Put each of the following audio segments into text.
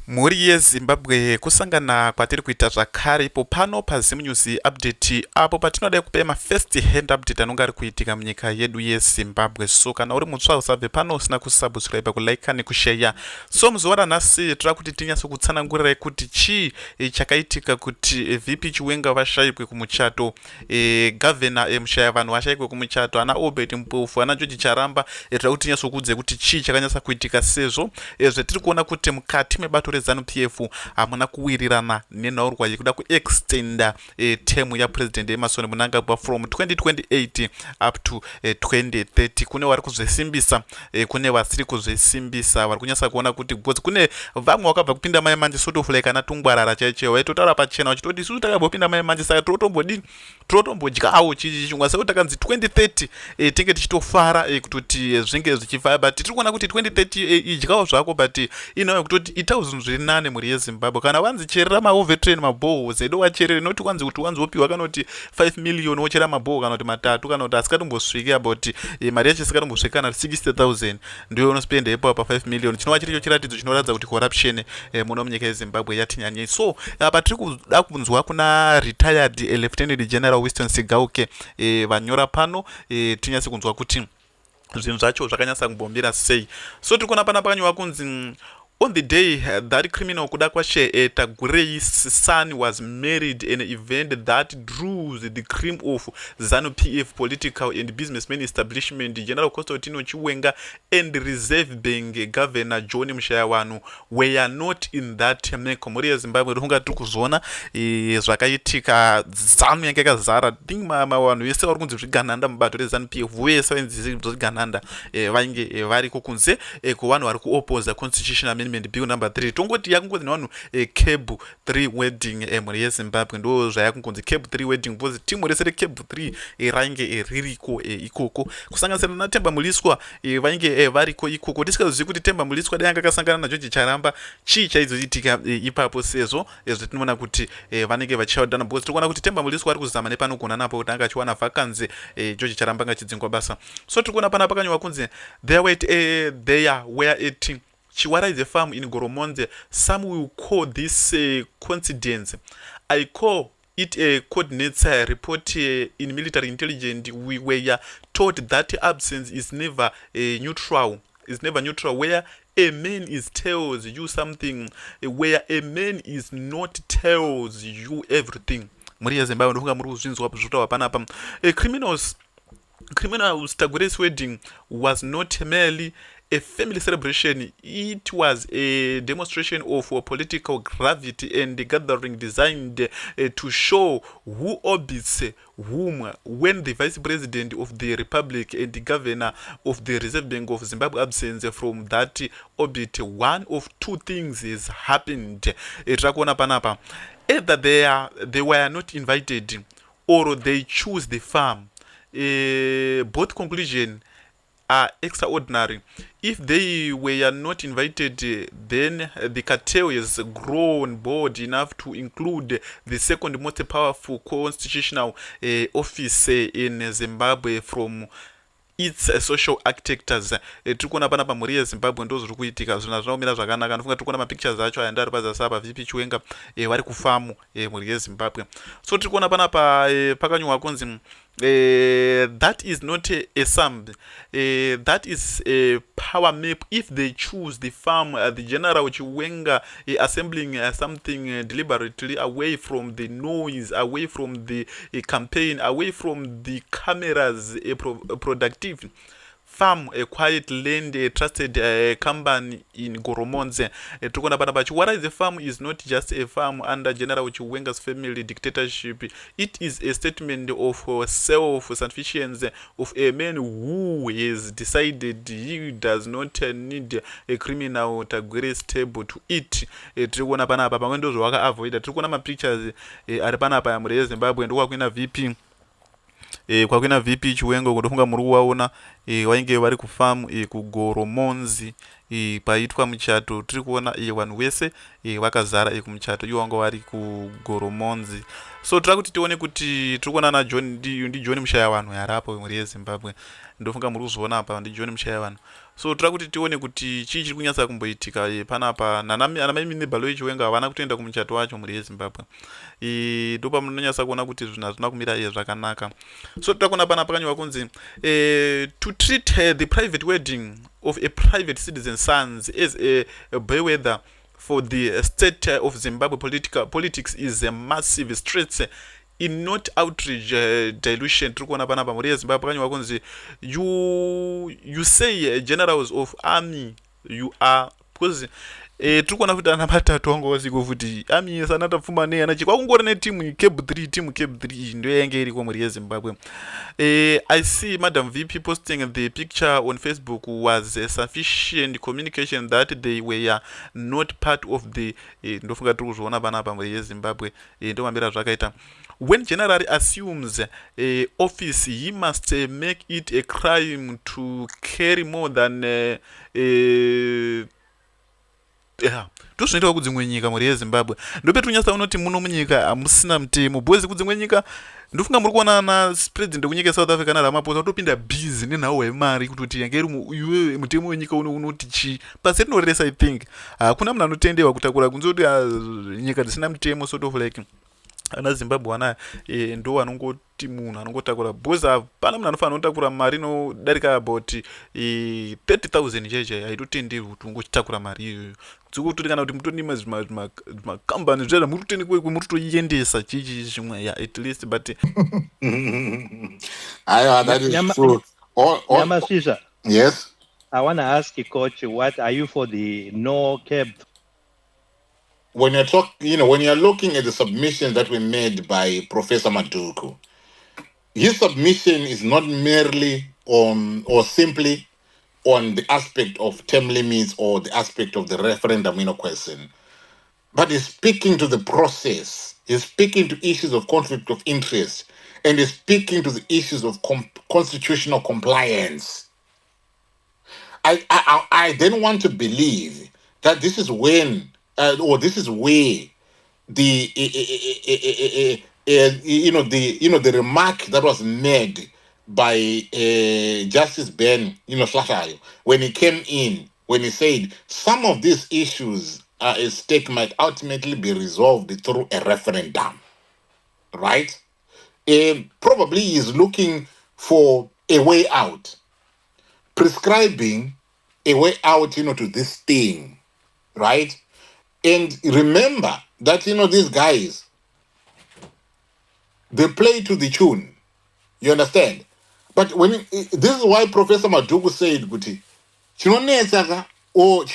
Muri yeZimbabwe kusangana kwatiri kuita zvakare ipo pano paZim News update apo patinoda kupa first hand update anonga ari kuitika munyika yedu yeZimbabwe. So kana uri mutsva usabve pano usina kusubscribe, kulike nekushare. So muzuva ranhasi tiri kuti tinyatso kutsanangurirai kuti chii chakaitika kuti VP Chiwenga vashayikwe kumuchato, governor mushayavanhu vashayikwe kumuchato, ana Obed Mpofu, ana George Charamba. Tiri kuti tinyatso kuudze kuti chii chakanyatsa kuitika sezvo zvetiri kuona kuti mukati mebato reZANU-PF hamuna kuwirirana nenhaurwa yekuda kuextenda term yapresident Emmerson Mnangagwa from 2028 up to 2030. Kune vari kuzvisimbisa, kune vasiri kuzvisimbisa. Vari kunyasa kuona kuti because kune vamwe vakabva kupinda mai manje sort of like ana tungwarara chaicho vaitotaura pachena vachitoti isusu takambopinda mai manje saka totombodyawo chichi chingwa sekuti takanzi 2030 tinge tichitofara kutoti zvinge zvichifaya, but tiri kuona kuti 2030 idyawo zvako, but inayo kutoti itawo zvinhu zviri nane muri yeZimbabwe. Kana vanzi cherera maovertrain mabohos edo wacherere, noti kwanzi kuti wanzi wopiwa kanoti 5 million wochera maboho kana kuti matatu kana kuti asingatombosviki about mari yacho isingatombosviki kana 60,000 ndiyo unospenda ipo pa 5 million. Chinova chiricho chiratidzo chinoratidza kuti corruption muno munyika yeZimbabwe yati nyanyei. So apa tiri kuda kunzwa kuna retired Lieutenant General Winston Sigauke vanyora pano, tinyatse kunzwa kuti zvinhu zvacho zvakanyatsa kumbomira sei. So tiri kuona pana pakanyorwa kunzi on the day that criminal kuda kwashe Tagwirei's son was married, an event that drew the cream of ZANU-PF political and businessman establishment, General Constantino Chiwenga and Reserve Bank Governor John Mshayawanu were not in that meko. Muri yeZimbabwe runga tiri kuzona zvakaitika, ZANU yange yakazara think vanhu vese vari kunzi zviganhanda mubato reZANU-PF vese vainzi zviganhanda vainge variko kunze kuvanhu vari kuoposa constitutional amendment bill number 3. tongoti yakungonzi nevanhu CAB3 Wedding muri yeZimbabwe ndo zvayakungonzi CAB3 Wedding because timu rese reCAB3 rainge ririko ikoko kusanganisira naTemba Muliswa vainge variko ikoko. Tisingazivi kuti Temba Muliswa dai anga akasangana naGeorge Charamba chii chaizoitika ipapo sezvo zvetinoona kuti vanenge vachiaudana because tiri kuona kuti Temba Muliswa ari kuzama nepanogona napo kuti anga achiwana vakanzi George Charamba anga achidzingwa basa. So tiri kuona pana pakanyorwa kunzi there were at Chiwarai the farm in Goromonze. Some will call this coincidence. I call it a coordinates report in military intelligence. We were taught that absence is never neutral. Is never neutral. Where a man is tells you something, where a man is not tells you everything. Muri yeZimbabwe ndofunga muri kuzvinzwa zvitaura panapa. Criminal's Tagwirei's wedding was not merely a family celebration. It was a demonstration of political gravity and gathering designed to show who orbits whom when the vice president of the republic and the governor of the Reserve Bank of Zimbabwe absence from that orbit. One of two things has happened. Tirakuona panapa, either they were not invited or they choose the farm. Both conclusions are extraordinary. If they were not invited, then the cartel has grown bold enough to include the second most powerful constitutional office in Zimbabwe from its social architects. Tiri kuona panapa muri yeZimbabwe ndo zviri kuitika, zvinhu zvinomira zvakanaka. Ndofunga tiri kuona mapictures acho aya ndari pazasi apa VP Chiwenga vari kufamu muri yeZimbabwe. So tiri kuona panapa pakanyorwa kunzi that is not a sum, that is a power map. If they choose the farm, the General Chiwenga assembling something deliberately away from the noise, away from the campaign, away from the cameras, productive farm, a quiet land, a trusted company in Goromonze. Tukona panapa Chiwarai the farm is not just a farm under General Chiwenga's family dictatorship. It is a statement of self-sufficiency of a man who has decided he does not need a criminal Tagwirei's table to eat. Tukona panapa pamwe ndo zvawaka avoida. Tukona mapictures ari panapa muri yeZimbabwe ndo kwakuina VP kwakuina VP Chiwenga kundofunga muri kuwaona vainge vari kufamu kugoromonzi paitwa muchato. Tiri kuona vanhu vese vakazara kumuchato ivo vanga vari kugoromonzi. So tiri kuti tione kuti tiri kuona ndi John Mshayavanhu yarapo muri yeZimbabwe. Ndofunga muri kuzoona apa ndi John Mshayavanhu. so tira kuti tione kuti chii chiri kunyatsa kumboitika panapa. Anamai minibhalo yechiwenga havana kutoenda kumuchato wacho mhuri yezimbabwe. Ndo pamunonyatsa kuona kuti zvinhu hazvina kumira zvakanaka. So titakuona panapa pakanyorwa kunzi to treat the private wedding of a private citizen's sons as a bellwether for the state of Zimbabwe politics is a massive stretch in not outrage dilution. Tiri kuona panapa mhuri yezimbabwe pakanyorwa kunzi you say generals of army you are, because tiri kuona kuti ana matatu wangu wasiko futi army sana tapfuma nei anachi kwakungori netimu CAB3 ndio yange iriko mhuri yezimbabwe. I see Madam VP posting the picture on Facebook was sufficient communication that they were not part of the ndofunga tiri kuzviona panapa mhuri yezimbabwe. Ndo mambira zvakaita. When general assumes office, he must make it a crime to carry more than ndozvinoitwa kudzimwe nyika mhuri yezimbabwe. Ndopetunyasa unoti muno munyika hamusina mutemo, bhozi kudzimwe nyika ndofunga muri kuona ana president kunyika South Africa naRamaphosa watopinda busy nenhau yemari kutoti yange iri iwe mutemo wenyika unoti chi pasi rinoresa. I think hakuna munhu anotendewa kutakura kunze kuti nyika dzisina mutemo sort of like ana Zimbabwe wana ndo wanongoti munhu anongotakura bhozi hapana munhu anofanira kutakura mari inodarika about 30,000 jeje haitotenderwi kuti ungochitakura mari iyoyo. Dzikuti kana kuti mutoni makambani zvera muri kutendi kwekwe muri kutoiendesa chichi zvimwe at least but that is true. Yamasisa, Yes. I want to ask you, Coach, what are you for the no CAB? When when you're looking at the submission that were made by Professor Maduku, his submission is not merely on or simply on the aspect of term limits or the aspect of the referendum question, but he's speaking to the process. He's speaking to issues of conflict of interest, and he's speaking to the issues of constitutional compliance. I then want to believe that this is when, or this is where the the remark that was made by Justice Ben Slashayo when he came in, when he said some of these issues at stake might ultimately be resolved through a referendum, right? Probably he is looking for a way out, prescribing a way out, to this thing, right? And remember that, these guys, they play to the tune. You understand? But this is why Professor Madugu said, Guti, or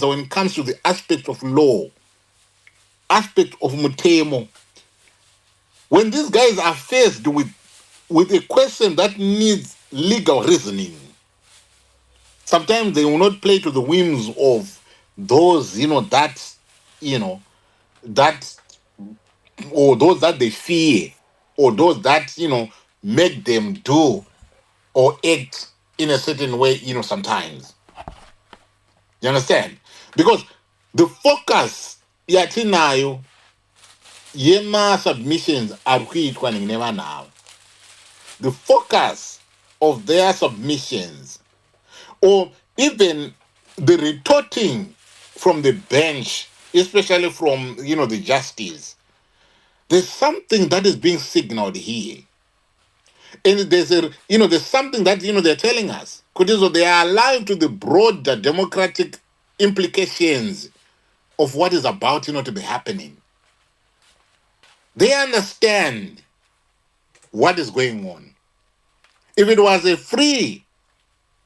when it comes to the aspect of law, aspect of mutemo, when these guys are faced with a question that needs legal reasoning, sometimes they will not play to the whims of those, or those that they fear, or those that, make them do or act in a certain way, sometimes. You understand? Because the focus, yatinayo, yema submissions are never now. The focus of their submissions, or even the retorting from the bench, especially from, the justice, there's something that is being signaled here. And there's something that, they're telling us. Because they are alive to the broader democratic implications of what is about, to be happening. They understand what is going on. If it was a free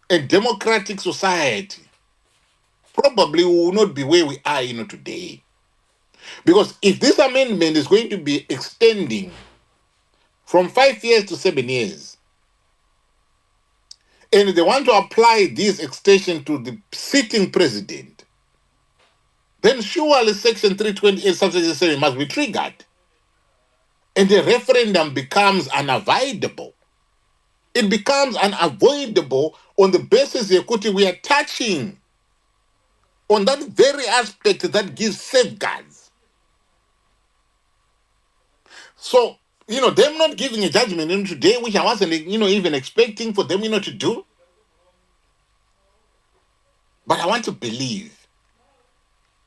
and democratic society, probably we will not be where we are, today. Because if this amendment is going to be extending from 5 years to 7 years, and they want to apply this extension to the sitting president, then surely Section 328, Subsection 7 must be triggered. And the referendum becomes unavoidable. It becomes unavoidable on the basis that we are touching on that very aspect that gives safeguards. So, them not giving a judgment today, which I wasn't, even expecting for them, to do. But I want to believe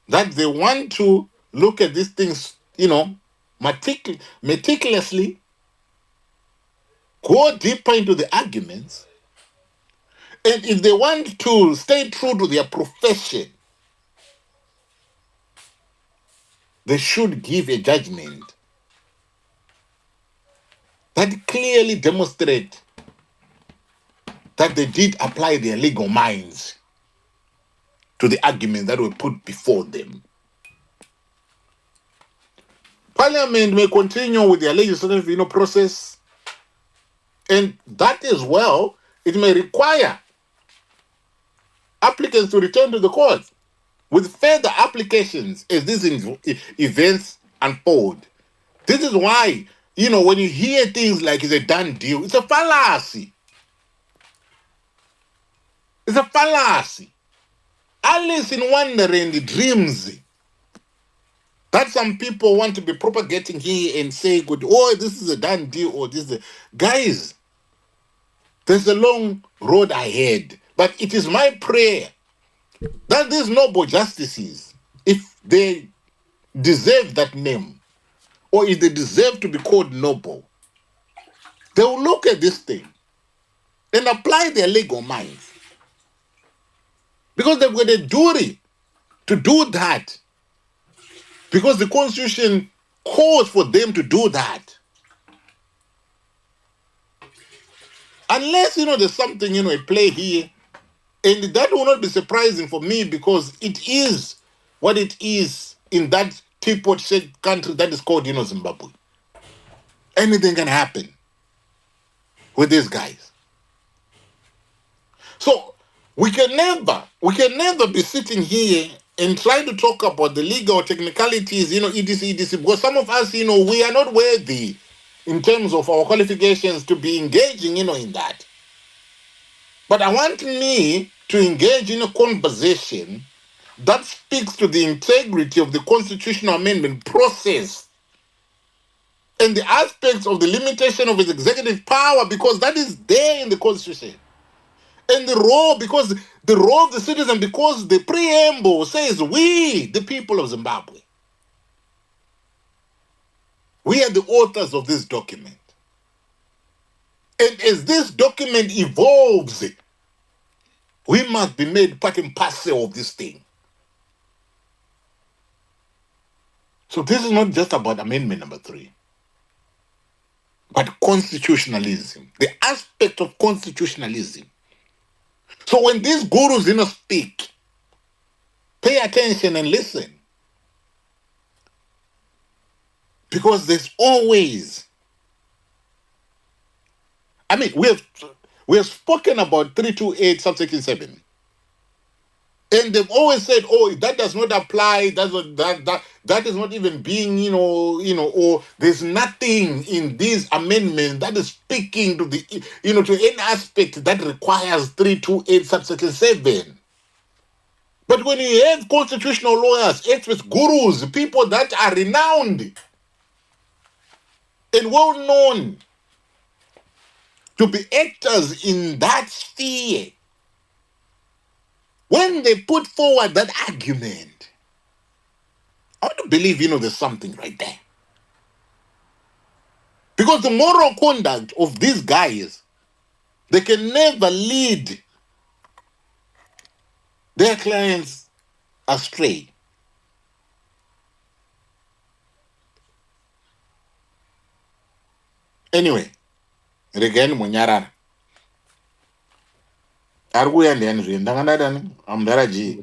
that they want to look at these things, meticulously, go deeper into the arguments, and if they want to stay true to their profession, they should give a judgment that clearly demonstrate that they did apply their legal minds to the arguments that were put before them. Parliament may continue with their legislative process, and that as well, it may require applicants to return to the court with further applications as these events unfold. This is why, when you hear things like it's a done deal, it's a fallacy. It's a fallacy. Alice in Wonderland dreams that some people want to be propagating here and say, this is a done deal, or this is a... Guys, there's a long road ahead. But it is my prayer that these noble justices, if they deserve that name, or if they deserve to be called noble, they will look at this thing and apply their legal minds. Because they've got a duty to do that. Because the Constitution calls for them to do that. Unless, there's something, at play here. And that will not be surprising for me, because it is what it is in that teapot-shaped country that is called, Zimbabwe. Anything can happen with these guys. So we can never be sitting here and trying to talk about the legal technicalities, etc. Because some of us, we are not worthy in terms of our qualifications to be engaging, in that. But I want me to engage in a conversation that speaks to the integrity of the constitutional amendment process and the aspects of the limitation of its executive power, because that is there in the Constitution. And the role, because the role of the citizen, because the preamble says we, the people of Zimbabwe, we are the authors of this document. And as this document evolves, we must be made part and parcel of this thing. So this is not just about amendment number 3, but constitutionalism, the aspect of constitutionalism. So when these gurus speak, pay attention and listen. Because there's always, we have spoken about 328 subsection 7. And they've always said, that does not apply, that is not even being, or there's nothing in these amendments that is speaking to the, to any aspect that requires 328 subsection 7. But when you have constitutional lawyers, experts, gurus, people that are renowned and well known to be actors in that sphere, when they put forward that argument, I want to believe, there's something right there. Because the moral conduct of these guys, they can never lead their clients astray. Anyway, again, Munyara. Arguya ndani zvindanganadani amdaraji.